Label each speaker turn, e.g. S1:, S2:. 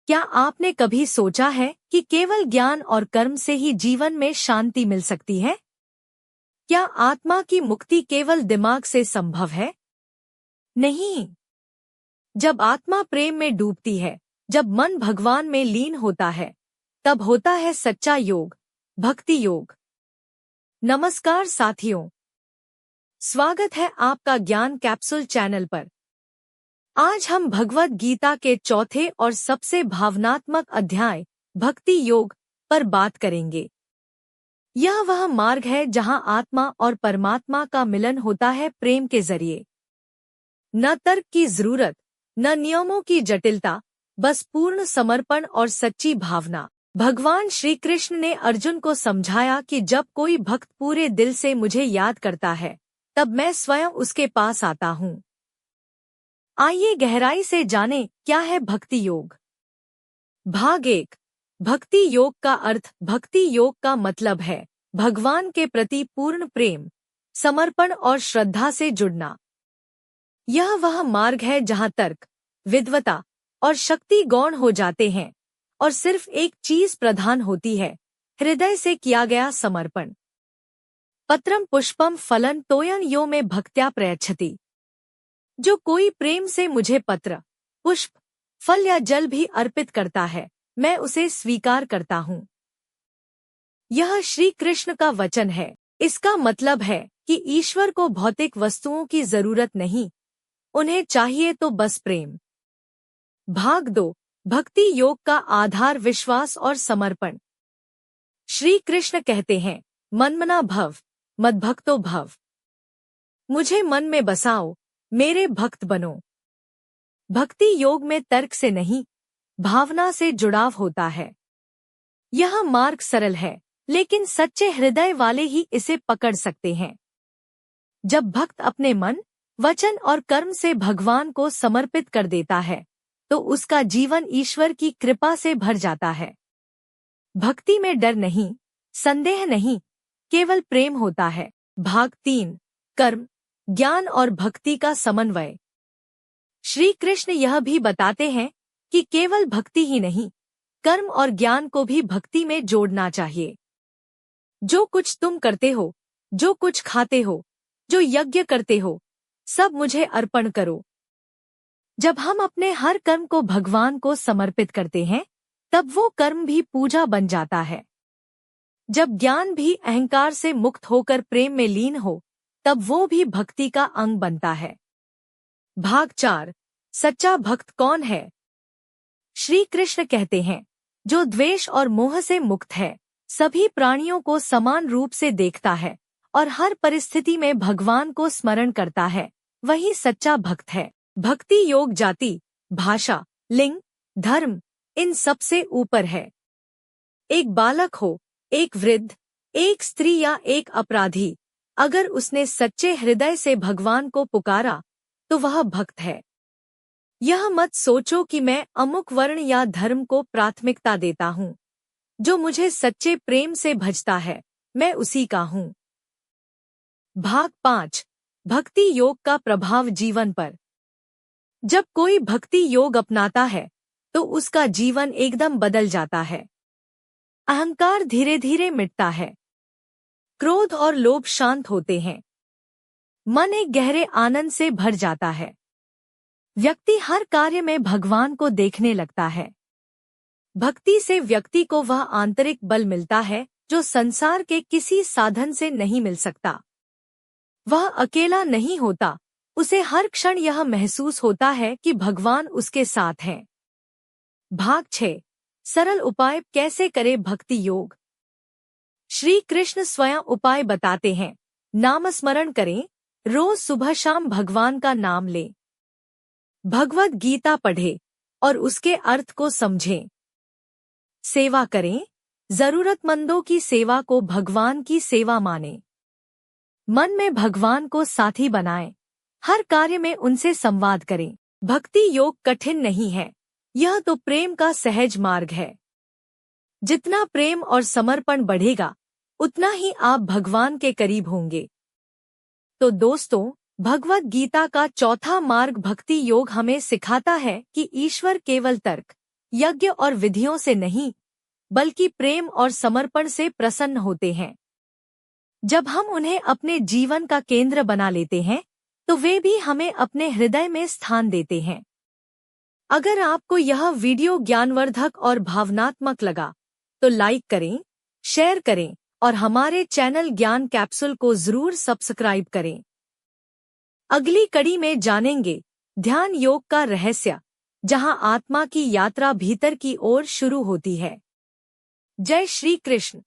S1: क्या आपने कभी सोचा है कि केवल ज्ञान और कर्म से ही जीवन में शांति मिल सकती है? क्या आत्मा की मुक्ति केवल दिमाग से संभव है? नहीं। जब आत्मा प्रेम में डूबती है, जब मन भगवान में लीन होता है, तब होता है सच्चा योग, भक्ति योग। नमस्कार साथियों, स्वागत है आपका ज्ञान कैप्सूल चैनल पर। आज हम भगवद गीता के चौथे और सबसे भावनात्मक अध्याय भक्ति योग पर बात करेंगे। यह वह मार्ग है जहां आत्मा और परमात्मा का मिलन होता है प्रेम के जरिए। न तर्क की जरूरत, न नियमों की जटिलता, बस पूर्ण समर्पण और सच्ची भावना। भगवान श्री कृष्ण ने अर्जुन को समझाया कि जब कोई भक्त पूरे दिल से मुझे याद करता है, तब मैं स्वयं उसके पास आता हूँ। आइए गहराई से जानें क्या है भक्ति योग। भाग 1। भक्ति योग का अर्थ। भक्ति योग का मतलब है भगवान के प्रति पूर्ण प्रेम, समर्पण और श्रद्धा से जुड़ना। यह वह मार्ग है जहां तर्क, विद्वता और शक्ति गौण हो जाते हैं और सिर्फ एक चीज प्रधान होती है, हृदय से किया गया समर्पण। पत्रम पुष्पम फलं तोयन यो में भक्त्या प्रयच्छति। जो कोई प्रेम से मुझे पत्र, पुष्प, फल या जल भी अर्पित करता है, मैं उसे स्वीकार करता हूँ। यह श्री कृष्ण का वचन है। इसका मतलब है कि ईश्वर को भौतिक वस्तुओं की जरूरत नहीं, उन्हें चाहिए तो बस प्रेम। भाग 2। भक्ति योग का आधार विश्वास और समर्पण। श्री कृष्ण कहते हैं, मन्मना भव, मद्भक्तो भव। मुझे मन में बसाओ, मेरे भक्त बनो। भक्ति योग में तर्क से नहीं, भावना से जुड़ाव होता है। यह मार्ग सरल है, लेकिन सच्चे हृदय वाले ही इसे पकड़ सकते हैं। जब भक्त अपने मन, वचन और कर्म से भगवान को समर्पित कर देता है, तो उसका जीवन ईश्वर की कृपा से भर जाता है। भक्ति में डर नहीं, संदेह नहीं, केवल प्रेम होता है। भाग 3। कर्म, ज्ञान और भक्ति का समन्वय। श्री कृष्ण यह भी बताते हैं कि केवल भक्ति ही नहीं, कर्म और ज्ञान को भी भक्ति में जोड़ना चाहिए। जो कुछ तुम करते हो, जो कुछ खाते हो, जो यज्ञ करते हो, सब मुझे अर्पण करो। जब हम अपने हर कर्म को भगवान को समर्पित करते हैं, तब वो कर्म भी पूजा बन जाता है। जब ज्ञान भी अहंकार से मुक्त होकर प्रेम में लीन हो, तब वो भी भक्ति का अंग बनता है। भाग 4। सच्चा भक्त कौन है? श्री कृष्ण कहते हैं, जो द्वेष और मोह से मुक्त है, सभी प्राणियों को समान रूप से देखता है और हर परिस्थिति में भगवान को स्मरण करता है, वही सच्चा भक्त है। भक्ति योग जाति, भाषा, लिंग, धर्म, इन सब से ऊपर है। एक बालक हो, एक वृद्ध, एक स्त्री या एक अपराधी, अगर उसने सच्चे हृदय से भगवान को पुकारा, तो वह भक्त है। यह मत सोचो कि मैं अमुक वर्ण या धर्म को प्राथमिकता देता हूँ। जो मुझे सच्चे प्रेम से भजता है, मैं उसी का हूँ। भाग 5। भक्ति योग का प्रभाव जीवन पर। जब कोई भक्ति योग अपनाता है, तो उसका जीवन एकदम बदल जाता है। अहंकार धीरे धीरे मिटता है, क्रोध और लोभ शांत होते हैं, मन एक गहरे आनंद से भर जाता है। व्यक्ति हर कार्य में भगवान को देखने लगता है। भक्ति से व्यक्ति को वह आंतरिक बल मिलता है जो संसार के किसी साधन से नहीं मिल सकता। वह अकेला नहीं होता, उसे हर क्षण यह महसूस होता है कि भगवान उसके साथ हैं। भाग 6। सरल उपाय कैसे करे भक्ति योग। श्री कृष्ण स्वयं उपाय बताते हैं। नामस्मरण करें, रोज सुबह शाम भगवान का नाम लें। भगवद गीता पढ़ें और उसके अर्थ को समझें। सेवा करें, जरूरतमंदों की सेवा को भगवान की सेवा मानें। मन में भगवान को साथी बनाएं, हर कार्य में उनसे संवाद करें। भक्ति योग कठिन नहीं है, यह तो प्रेम का सहज मार्ग है। जितना प्रेम और समर्पण बढ़ेगा, उतना ही आप भगवान के करीब होंगे। तो दोस्तों, भगवद गीता का चौथा मार्ग भक्ति योग हमें सिखाता है कि ईश्वर केवल तर्क यज्ञ और विधियों से नहीं, बल्कि प्रेम और समर्पण से प्रसन्न होते हैं। जब हम उन्हें अपने जीवन का केंद्र बना लेते हैं, तो वे भी हमें अपने हृदय में स्थान देते हैं। अगर आपको यह वीडियो ज्ञानवर्धक और भावनात्मक लगा, तो लाइक करें, शेयर करें और हमारे चैनल ज्ञान कैप्सूल को जरूर सब्सक्राइब करें। अगली कड़ी में जानेंगे ध्यान योग का रहस्य, जहां आत्मा की यात्रा भीतर की ओर शुरू होती है। जय श्री कृष्ण।